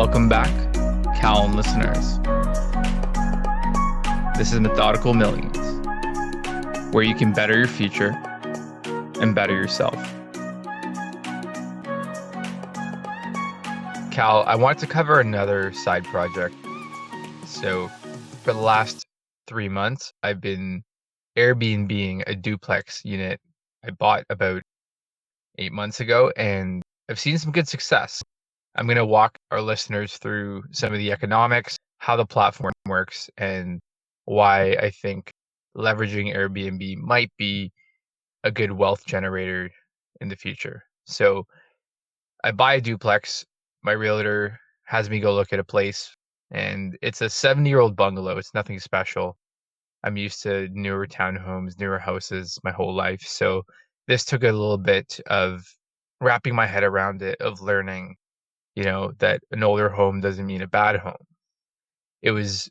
Welcome back, Calum listeners. This is Methodical Millions, where you can better your future and better yourself. Cal, I wanted to cover another side project. So for the last 3 months, I've been Airbnb-ing a duplex unit I bought about 8 months ago, and I've seen some good success. I'm going to walk our listeners through some of the economics, how the platform works, and why I think leveraging Airbnb might be a good wealth generator in the future. So I buy a duplex. My realtor has me go look at a place, and it's a 70-year-old bungalow. It's nothing special. I'm used to newer townhomes, newer houses my whole life. So this took a little bit of wrapping my head around it, of learning, that an older home doesn't mean a bad home. It was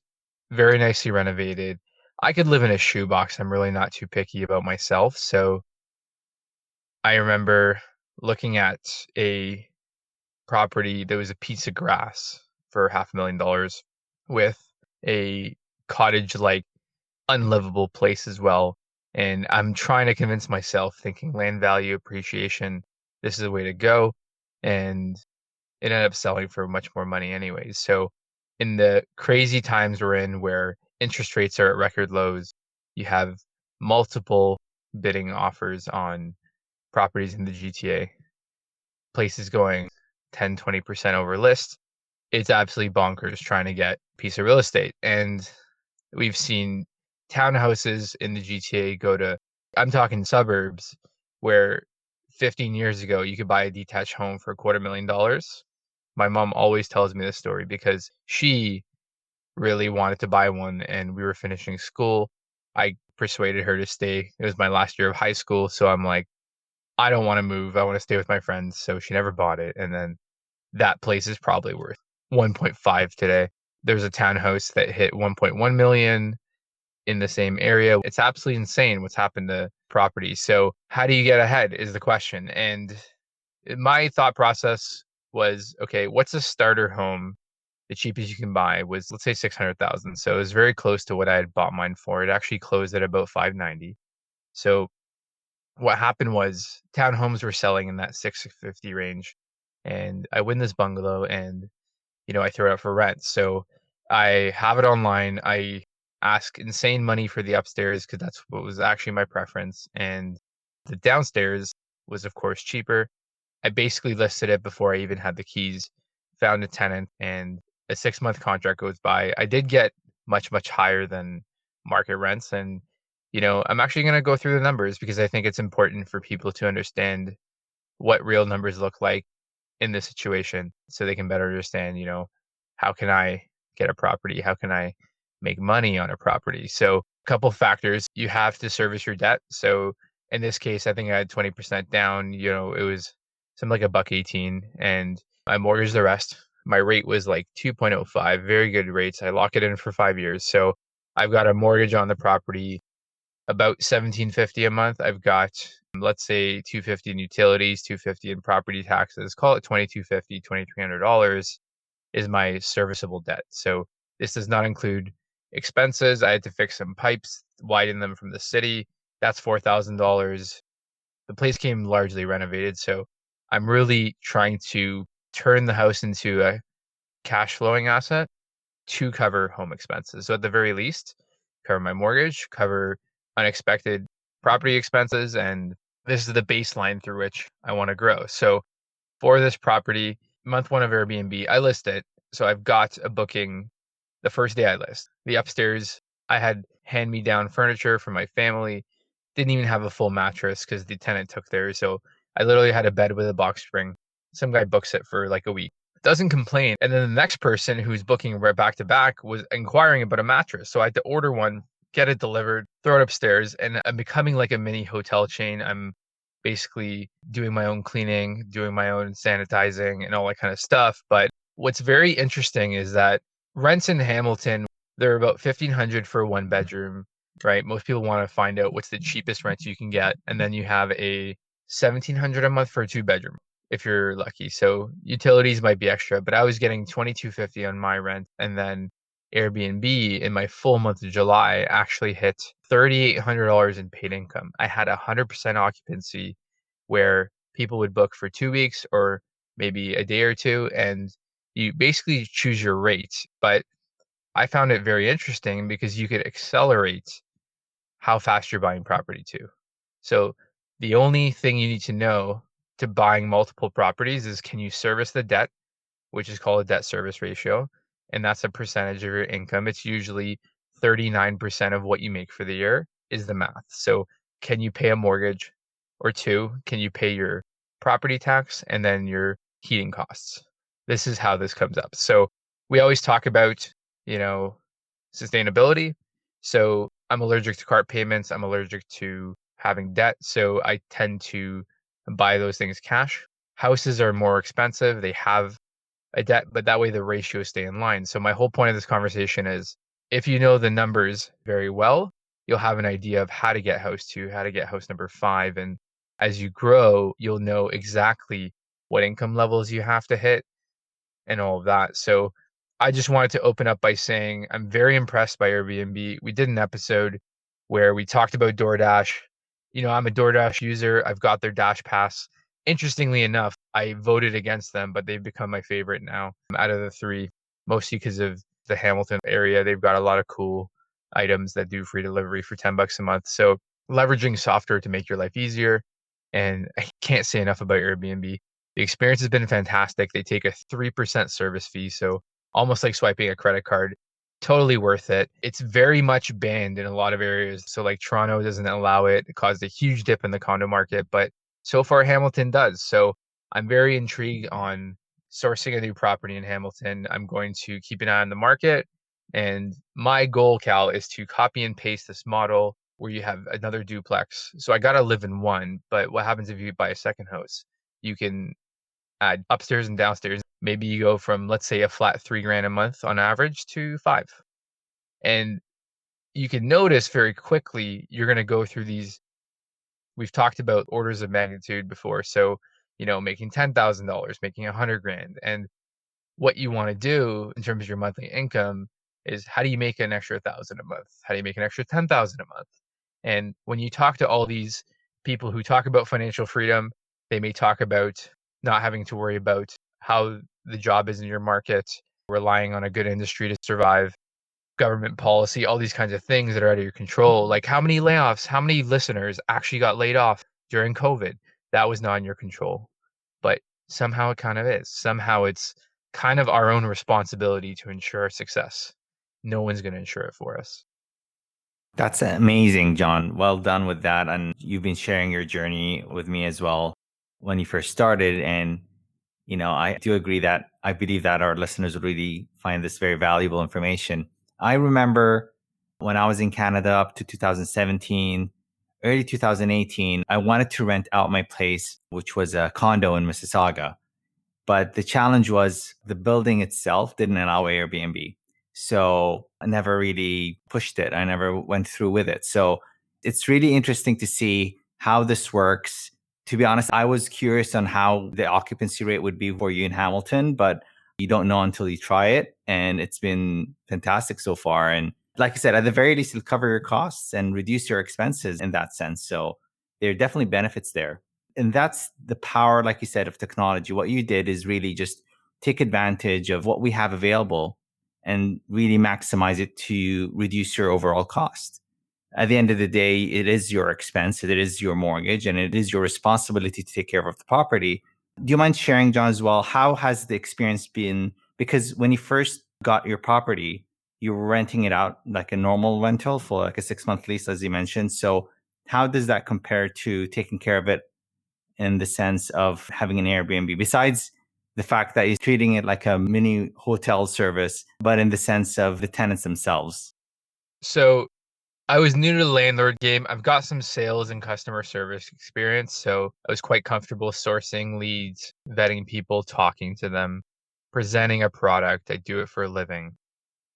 very nicely renovated. I could live in a shoebox. I'm really not too picky about myself. So I remember looking at a property that was a piece of grass for $500,000 with a cottage-like unlivable place as well. And I'm trying to convince myself, thinking land value appreciation, this is the way to go. And it ended up selling for much more money anyways. So in the crazy times we're in where interest rates are at record lows, you have multiple bidding offers on properties in the GTA, places going 10, 20% over list. It's absolutely bonkers trying to get a piece of real estate. And we've seen townhouses in the GTA go to, I'm talking suburbs, where 15 years ago you could buy a detached home for $250,000. My mom always tells me this story because she really wanted to buy one and we were finishing school. I persuaded her to stay. It was my last year of high school. So I'm like, I don't want to move. I want to stay with my friends. So she never bought it. And then that place is probably worth 1.5 today. There's a townhouse that hit 1.1 million in the same area. It's absolutely insane what's happened to property. So how do you get ahead is the question. And my thought process was, okay, what's a starter home? The cheapest you can buy was, let's say, 600,000. So it was very close to what I had bought mine for. It actually closed at about 590. So what happened was townhomes were selling in that 650 range, and I win this bungalow, and I throw it out for rent. So I have it online. I ask insane money for the upstairs because that's what was actually my preference, and the downstairs was of course cheaper. I basically listed it before I even had the keys, found a tenant, and a 6-month contract goes by. I did get much, much higher than market rents. And, I'm actually going to go through the numbers because I think it's important for people to understand what real numbers look like in this situation so they can better understand, how can I get a property? How can I make money on a property? So, a couple factors. You have to service your debt. So, in this case, I think I had 20% down. It was something like a buck 18, and I mortgaged the rest. My rate was like 2.05, very good rates. I lock it in for 5 years. So I've got a mortgage on the property about 1750 a month. I've got, let's say, 250 in utilities, 250 in property taxes. Call it 2250, $2,300 is my serviceable debt. So this does not include expenses. I had to fix some pipes, widen them from the city. That's $4,000. The place came largely renovated, so I'm really trying to turn the house into a cash flowing asset to cover home expenses. So at the very least, cover my mortgage, cover unexpected property expenses, and this is the baseline through which I want to grow. So for this property, month one of Airbnb, I list it. So I've got a booking the first day I list. The upstairs, I had hand-me-down furniture from my family. Didn't even have a full mattress because the tenant took theirs. So I literally had a bed with a box spring. Some guy books it for like a week. Doesn't complain. And then the next person who's booking right back to back was inquiring about a mattress. So I had to order one, get it delivered, throw it upstairs, and I'm becoming like a mini hotel chain. I'm basically doing my own cleaning, doing my own sanitizing and all that kind of stuff. But what's very interesting is that rents in Hamilton, they're about 1,500 for a 1 bedroom, right? Most people want to find out what's the cheapest rent you can get. And then you have a 1,700 a month for a 2 bedroom. if you're lucky. So utilities might be extra, but I was getting 22.50 on my rent, and then Airbnb in my full month of July actually hit $3,800 in paid income. I had 100% occupancy where people would book for 2 weeks or maybe a day or two, and you basically choose your rate. But I found it very interesting because you could accelerate how fast you're buying property too. So the only thing you need to know to buying multiple properties is, can you service the debt, which is called a debt service ratio, and that's a percentage of your income. It's usually 39% of what you make for the year is the math. So can you pay a mortgage, or two, can you pay your property tax and then your heating costs? This is how this comes up. So we always talk about, you know, sustainability. So I'm allergic to cart payments. I'm allergic to having debt. So I tend to buy those things cash. Houses are more expensive. They have a debt, but that way the ratios stay in line. So my whole point of this conversation is, if you know the numbers very well, you'll have an idea of how to get house two, how to get house number five. And as you grow, you'll know exactly what income levels you have to hit and all of that. So I just wanted to open up by saying I'm very impressed by Airbnb. We did an episode where we talked about DoorDash. I'm a DoorDash user. I've got their Dash Pass. Interestingly enough, I voted against them, but they've become my favorite now out of the three, mostly because of the Hamilton area. They've got a lot of cool items that do free delivery for $10 a month. So leveraging software to make your life easier. And I can't say enough about Airbnb. The experience has been fantastic. They take a 3% service fee, so almost like swiping a credit card. Totally worth it. It's very much banned in a lot of areas. So like Toronto doesn't allow it. It caused a huge dip in the condo market, but so far Hamilton does. So I'm very intrigued on sourcing a new property in Hamilton. I'm going to keep an eye on the market. And my goal, Cal, is to copy and paste this model where you have another duplex. So I got to live in one, but what happens if you buy a second house? You can add upstairs and downstairs. Maybe you go from, let's say, a flat 3 grand a month on average to five. And you can notice very quickly you're going to go through these. We've talked about orders of magnitude before. So, making $10,000, making 100 grand. And what you want to do in terms of your monthly income is, how do you make an extra 1,000 a month? How do you make an extra 10,000 a month? And when you talk to all these people who talk about financial freedom, they may talk about not having to worry about how the job is in your market, relying on a good industry to survive, government policy, all these kinds of things that are out of your control. Like, how many layoffs, how many listeners actually got laid off during COVID? That was not in your control. But somehow it kind of is. Somehow it's kind of our own responsibility to ensure success. No one's going to ensure it for us. That's amazing, John. Well done with that. And you've been sharing your journey with me as well when you first started. And, I do agree that I believe that our listeners would really find this very valuable information. I remember when I was in Canada up to 2017, early 2018, I wanted to rent out my place, which was a condo in Mississauga. But the challenge was the building itself didn't allow Airbnb. So I never really pushed it. I never went through with it. So it's really interesting to see how this works. To be honest, I was curious on how the occupancy rate would be for you in Hamilton, but you don't know until you try it. And it's been fantastic so far. And like I said, at the very least, it'll cover your costs and reduce your expenses in that sense. So there are definitely benefits there. And that's the power, like you said, of technology. What you did is really just take advantage of what we have available and really maximize it to reduce your overall cost. At the end of the day, it is your expense, it is your mortgage, and it is your responsibility to take care of the property. Do you mind sharing, John, as well? How has the experience been? Because when you first got your property, you were renting it out like a normal rental for like a 6-month lease, as you mentioned. So how does that compare to taking care of it in the sense of having an Airbnb, besides the fact that he's treating it like a mini hotel service, but in the sense of the tenants themselves? So I was new to the landlord game. I've got some sales and customer service experience, so I was quite comfortable sourcing leads, vetting people, talking to them, presenting a product. I do it for a living.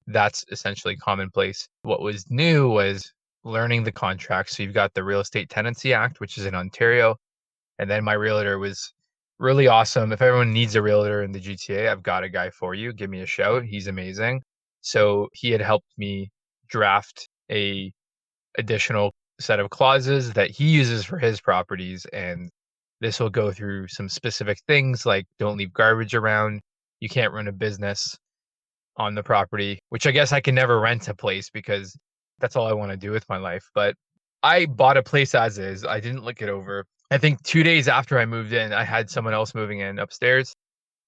That's essentially commonplace. What was new was learning the contracts. So you've got the Real Estate Tenancy Act, which is in Ontario. And then my realtor was really awesome. If everyone needs a realtor in the GTA, I've got a guy for you. Give me a shout. He's amazing. So he had helped me draft a additional set of clauses that he uses for his properties, and this will go through some specific things like don't leave garbage around. You can't run a business on the property, which I guess I can never rent a place because that's all I want to do with my life. But I bought a place as is. I didn't look it over. I think 2 days after I moved in, I had someone else moving in upstairs.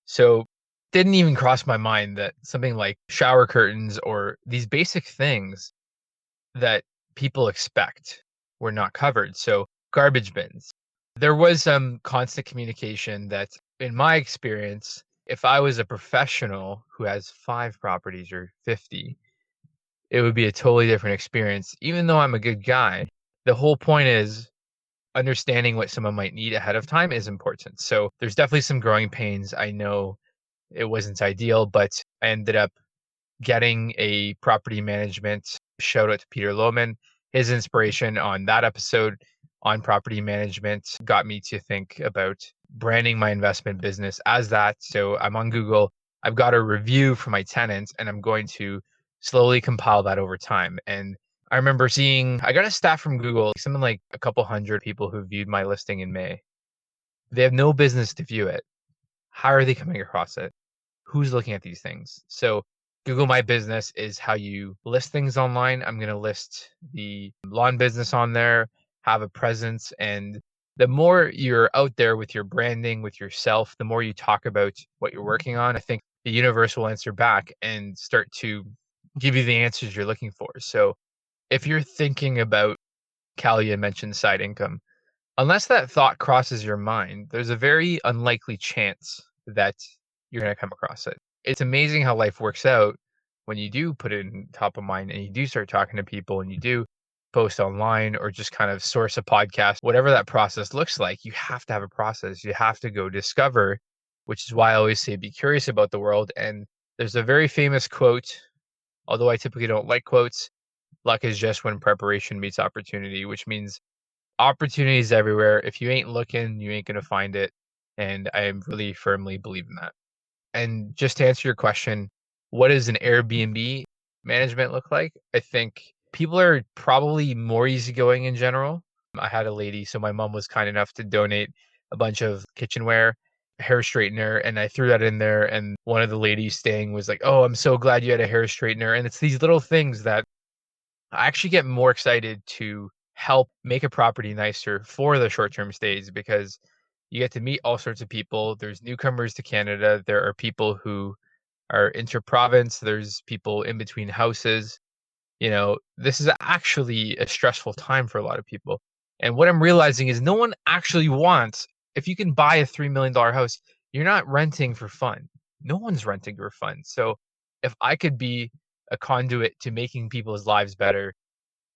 So didn't even cross my mind that something like shower curtains or these basic things that people expect were not covered. So garbage bins. There was some constant communication that, in my experience, if I was a professional who has 5 properties or 50, it would be a totally different experience. Even though I'm a good guy, the whole point is understanding what someone might need ahead of time is important. So there's definitely some growing pains. I know it wasn't ideal, but I ended up getting a property management. Shout out to Peter Lohman. His inspiration on that episode on property management got me to think about branding my investment business as that. So I'm on Google. I've got a review for my tenants, and I'm going to slowly compile that over time. And I remember seeing, I got a stat from Google, something like a couple hundred people who viewed my listing in May. They have no business to view it. How are they coming across it? Who's looking at these things? So Google My Business is how you list things online. I'm going to list the lawn business on there, have a presence. And the more you're out there with your branding, with yourself, the more you talk about what you're working on, I think the universe will answer back and start to give you the answers you're looking for. So if you're thinking about, Kalia mentioned side income, unless that thought crosses your mind, there's a very unlikely chance that you're going to come across it. It's amazing how life works out when you do put it in top of mind and you do start talking to people and you do post online or just kind of source a podcast, whatever that process looks like. You have to have a process. You have to go discover, which is why I always say be curious about the world. And there's a very famous quote, although I typically don't like quotes, luck is just when preparation meets opportunity, which means opportunities everywhere. If you ain't looking, you ain't gonna find it. And I really firmly believe in that. And just to answer your question, what does an Airbnb management look like? I think people are probably more easygoing in general. I had a lady, so my mom was kind enough to donate a bunch of kitchenware, hair straightener, and I threw that in there. And one of the ladies staying was like, "Oh, I'm so glad you had a hair straightener." And it's these little things that I actually get more excited to help make a property nicer for the short-term stays because you get to meet all sorts of people. There's newcomers to Canada. There are people who are inter-province. There's people in between houses. This is actually a stressful time for a lot of people. And what I'm realizing is no one actually wants, if you can buy a $3 million house, you're not renting for fun. No one's renting for fun. So if I could be a conduit to making people's lives better,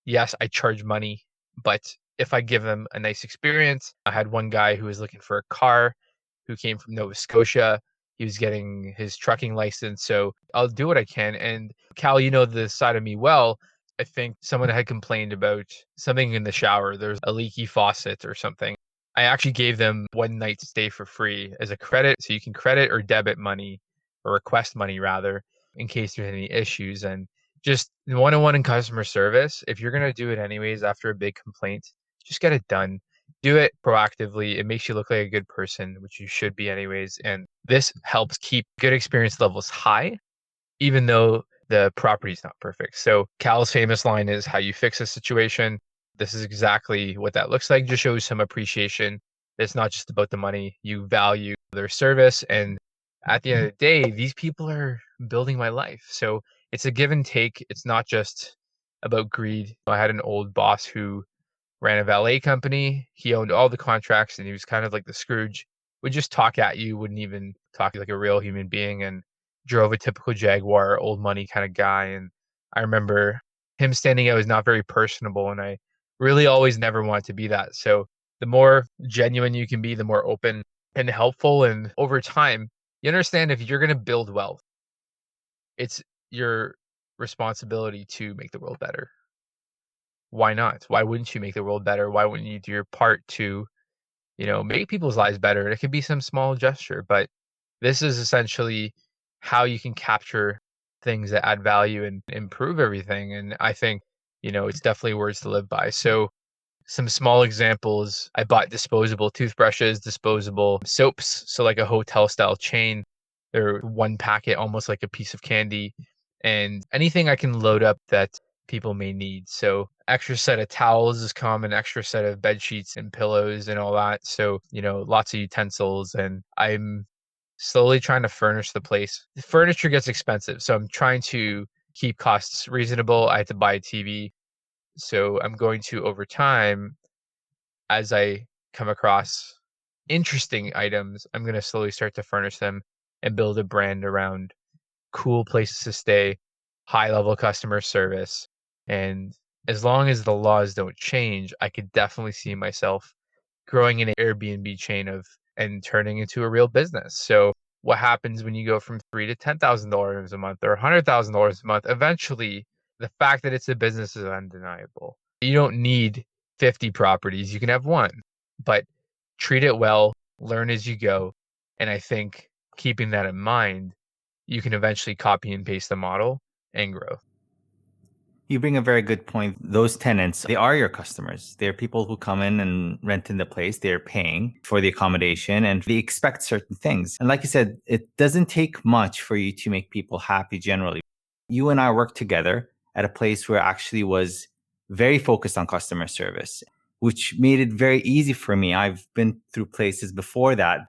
yes, I charge money, but if I give them a nice experience, I had one guy who was looking for a car who came from Nova Scotia. He was getting his trucking license, so I'll do what I can. And Cal, you know this side of me well. I think someone had complained about something in the shower. There's a leaky faucet or something. I actually gave them one night stay for free as a credit, so you can credit or debit money or request money rather in case there's any issues. And just one-on-one in customer service, if you're gonna do it anyways after a big complaint, just get it done. Do it proactively. It makes you look like a good person, which you should be anyways. And this helps keep good experience levels high, even though the property's not perfect. So Cal's famous line is how you fix a situation. This is exactly what that looks like. Just shows some appreciation. It's not just about the money. You value their service. And at the end of the day, these people are building my life. So it's a give and take. It's not just about greed. I had an old boss who ran a valet company. He owned all the contracts and he was kind of like the Scrooge, would just talk at you, wouldn't even talk like a real human being, and drove a typical Jaguar, old money kind of guy. And I remember him standing out was not very personable. And I really always never wanted to be that. So the more genuine you can be, the more open and helpful. And over time, you understand if you're going to build wealth, it's your responsibility to make the world better. Why not? Why wouldn't you make the world better? Why wouldn't you do your part to make people's lives better. It could be some small gesture, but this is essentially how you can capture things that add value and improve everything. And I think, it's definitely words to live by. So some small examples, I bought disposable toothbrushes, disposable soaps. So like a hotel style chain. They're one packet, almost like a piece of candy, and anything I can load up that people may need. So extra set of towels is common, extra set of bed sheets and pillows and all that. So, lots of utensils, and I'm slowly trying to furnish the place. The furniture gets expensive, so I'm trying to keep costs reasonable. I had to buy a TV. So I'm going to, over time, as I come across interesting items, I'm going to slowly start to furnish them and build a brand around cool places to stay, high level customer service. And as long as the laws don't change, I could definitely see myself growing an Airbnb chain of and turning into a real business. So what happens when you go from three to $10,000 a month or $100,000 a month? Eventually, the fact that it's a business is undeniable. You don't need 50 properties. You can have one, but treat it well, learn as you go. And I think keeping that in mind, you can eventually copy and paste the model and grow. You bring a very good point. Those tenants, they are your customers. They're people who come in and rent in the place. They're paying for the accommodation and they expect certain things. And like you said, it doesn't take much for you to make people happy generally. You and I worked together at a place where actually was very focused on customer service, which made it very easy for me. I've been through places before that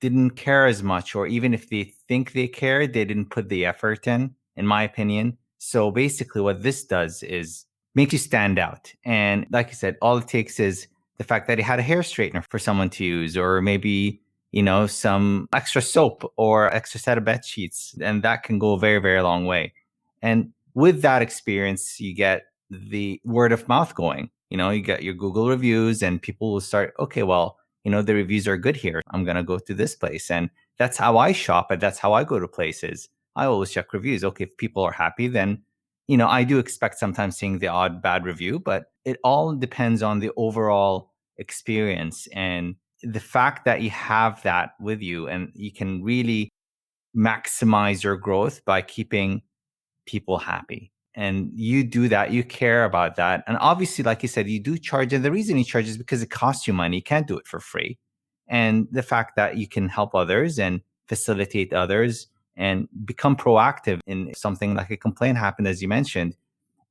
didn't care as much, or even if they think they cared, they didn't put the effort in my opinion. So basically, what this does is make you stand out. And like I said, all it takes is the fact that he had a hair straightener for someone to use, or maybe, some extra soap or extra set of bed sheets. And that can go a very, very long way. And with that experience, you get the word of mouth going. You get your Google reviews, and people will start, okay, well, the reviews are good here. I'm going to go to this place. And that's how I shop, and that's how I go to places. I always check reviews. Okay, if people are happy, then, I do expect sometimes seeing the odd bad review, but it all depends on the overall experience and the fact that you have that with you, and you can really maximize your growth by keeping people happy. And you do that, you care about that. And obviously, like you said, you do charge. And the reason you charge is because it costs you money. You can't do it for free. And the fact that you can help others and facilitate others and become proactive in something like a complaint happened, as you mentioned,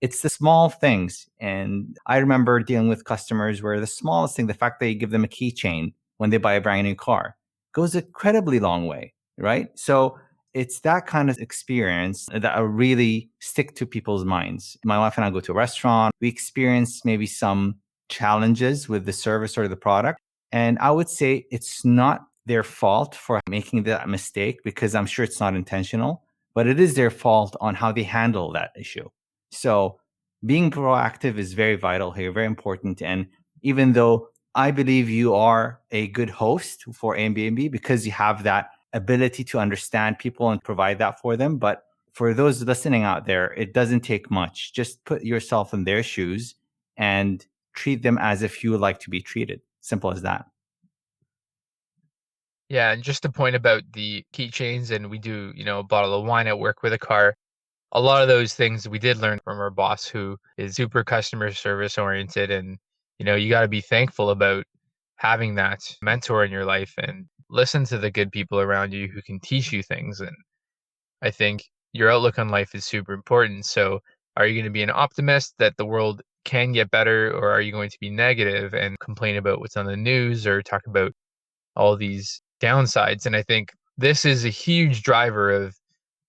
it's the small things. And I remember dealing with customers where the smallest thing, the fact that you give them a keychain when they buy a brand new car, goes an incredibly long way, right? So it's that kind of experience that really stick to people's minds. My wife and I go to a restaurant. We experience maybe some challenges with the service or the product. And I would say it's not their fault for making that mistake, because I'm sure it's not intentional, but it is their fault on how they handle that issue. So being proactive is very vital here, very important. And even though I believe you are a good host for Airbnb because you have that ability to understand people and provide that for them. But for those listening out there, it doesn't take much. Just put yourself in their shoes and treat them as if you would like to be treated. Simple as that. Yeah, and just a point about the keychains, and we do, a bottle of wine at work with a car. A lot of those things we did learn from our boss, who is super customer service oriented, and you got to be thankful about having that mentor in your life and listen to the good people around you who can teach you things. And I think your outlook on life is super important. So are you going to be an optimist that the world can get better, or are you going to be negative and complain about what's on the news or talk about all these downsides? And I think this is a huge driver of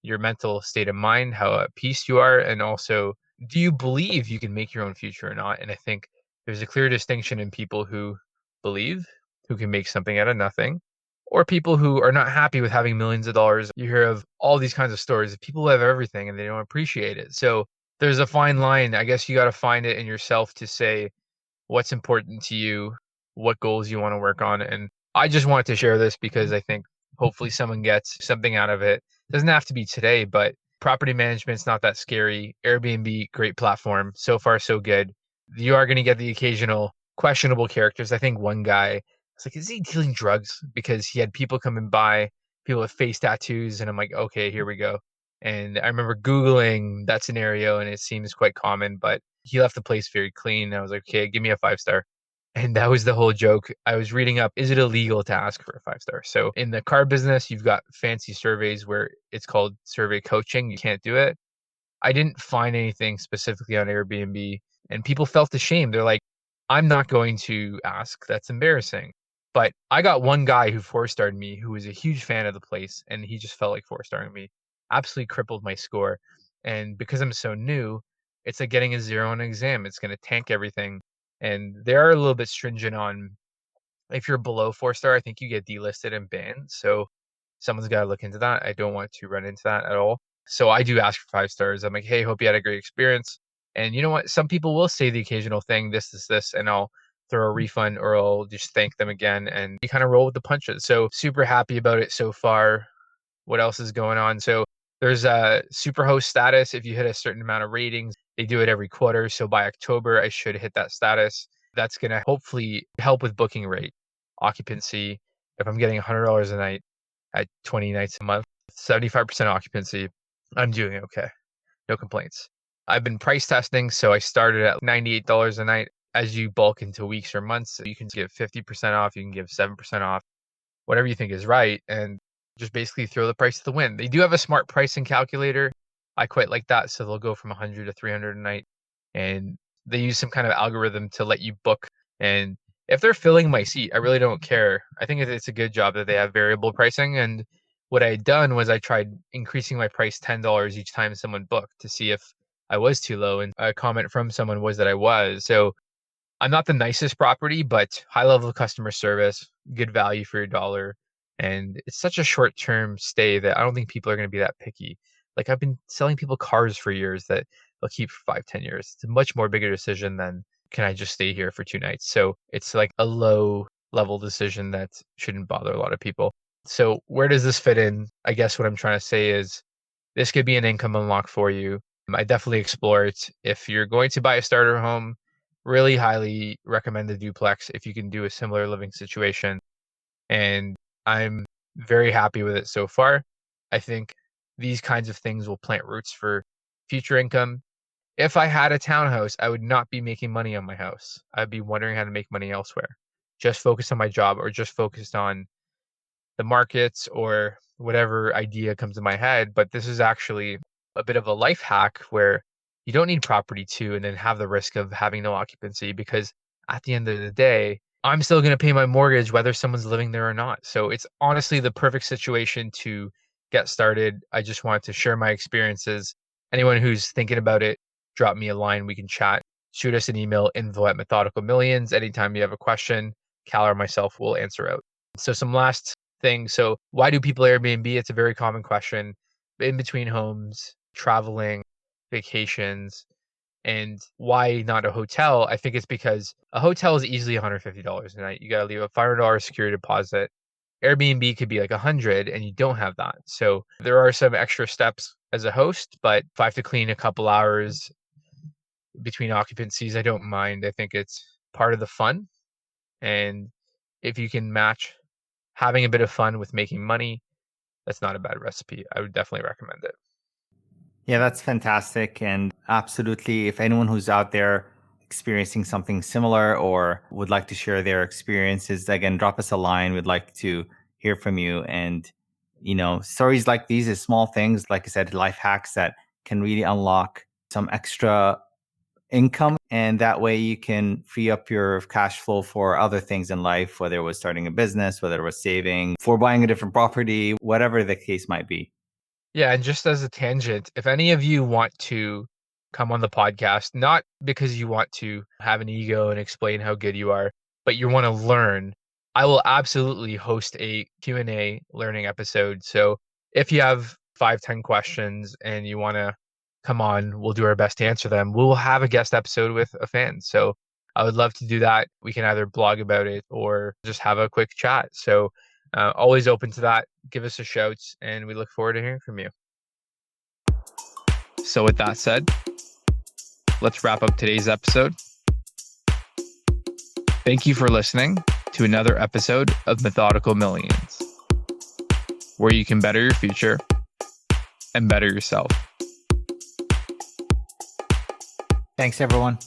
your mental state of mind, how at peace you are, and also, do you believe you can make your own future or not? And I think there's a clear distinction in people who believe, who can make something out of nothing, or people who are not happy with having millions of dollars. You hear of all these kinds of stories of people who have everything and they don't appreciate it. So there's a fine line. I guess you got to find it in yourself to say what's important to you, what goals you want to work on. And I just wanted to share this because I think hopefully someone gets something out of it. Doesn't have to be today, but property management's not that scary. Airbnb, great platform. So far, so good. You are going to get the occasional questionable characters. I think one guy It's like, is he dealing drugs? Because he had people coming by, people with face tattoos, and I'm like, okay, here we go. And I remember Googling that scenario, and it seems quite common, but he left the place very clean. I was like, okay, give me a 5-star. And that was the whole joke. I was reading up, is it illegal to ask for a 5-star? So in the car business, you've got fancy surveys where it's called survey coaching. You can't do it. I didn't find anything specifically on Airbnb, and people felt ashamed. They're like, I'm not going to ask. That's embarrassing. But I got one guy who 4-starred me who was a huge fan of the place, and he just felt like 4-starring me. Absolutely crippled my score. And because I'm so new, it's like getting a 0 on an exam. It's going to tank everything. And they are a little bit stringent on if you're below 4-star, I think you get delisted and banned. So someone's got to look into that. I don't want to run into that at all. So I do ask for 5 stars. I'm like, hey, hope you had a great experience. And you know what? Some people will say the occasional thing, this, and I'll throw a refund or I'll just thank them again. And you kind of roll with the punches. So super happy about it so far. What else is going on? So there's a superhost status. If you hit a certain amount of ratings, they do it every quarter. So by October, I should hit that status. That's going to hopefully help with booking rate, occupancy. If I'm getting $100 a night at 20 nights a month, 75% occupancy, I'm doing okay. No complaints. I've been price testing. So I started at $98 a night. As you bulk into weeks or months, you can give 50% off. You can give 7% off, whatever you think is right. And just basically throw the price to the wind. They do have a smart pricing calculator. I quite like that. So they'll go from 100 to 300 a night. And they use some kind of algorithm to let you book. And if they're filling my seat, I really don't care. I think it's a good job that they have variable pricing. And what I had done was I tried increasing my price $10 each time someone booked to see if I was too low. And a comment from someone was that I was. So I'm not the nicest property, but high level of customer service, good value for your dollar. And it's such a short term stay that I don't think people are going to be that picky. Like I've been selling people cars for years that they'll keep for 5, 10 years. It's a much more bigger decision than can I just stay here for 2 nights? So it's like a low level decision that shouldn't bother a lot of people. So where does this fit in? I guess what I'm trying to say is this could be an income unlock for you. I definitely explore it. If you're going to buy a starter home, really highly recommend the duplex if you can do a similar living situation. And I'm very happy with it so far. I think these kinds of things will plant roots for future income. If I had a townhouse, I would not be making money on my house. I'd be wondering how to make money elsewhere. Just focus on my job or just focused on the markets or whatever idea comes in my head. But this is actually a bit of a life hack where you don't need property to and then have the risk of having no occupancy because at the end of the day, I'm still going to pay my mortgage whether someone's living there or not. So it's honestly the perfect situation to get started. I just wanted to share my experiences. Anyone who's thinking about it, drop me a line. We can chat. Shoot us an email, info@methodicalmillions. Anytime you have a question, Cal or myself will answer out. So some last thing. So why do people Airbnb? It's a very common question. In between homes, traveling, vacations, and why not a hotel? I think it's because a hotel is easily $150 a night. You got to leave a $500 security deposit. Airbnb could be like 100 and you don't have that. So there are some extra steps as a host, but if I have to clean a couple hours between occupancies, I don't mind. I think it's part of the fun. And if you can match having a bit of fun with making money, that's not a bad recipe. I would definitely recommend it. Yeah, that's fantastic. And absolutely, if anyone who's out there experiencing something similar or would like to share their experiences, again, drop us a line. We'd like to hear from you. And, stories like these is small things, like I said, life hacks that can really unlock some extra income. And that way you can free up your cash flow for other things in life, whether it was starting a business, whether it was saving for buying a different property, whatever the case might be. Yeah, and just as a tangent, if any of you want to come on the podcast, not because you want to have an ego and explain how good you are, but you want to learn, I will absolutely host a Q&A learning episode. So if you have 5, 10 questions and you want to come on, we'll do our best to answer them. We'll have a guest episode with a fan. So I would love to do that. We can either blog about it or just have a quick chat. So always open to that. Give us a shout, and we look forward to hearing from you. So, with that said, let's wrap up today's episode. Thank you for listening to to another episode of Methodical Millions, where you can better your future and better yourself. Thanks, everyone.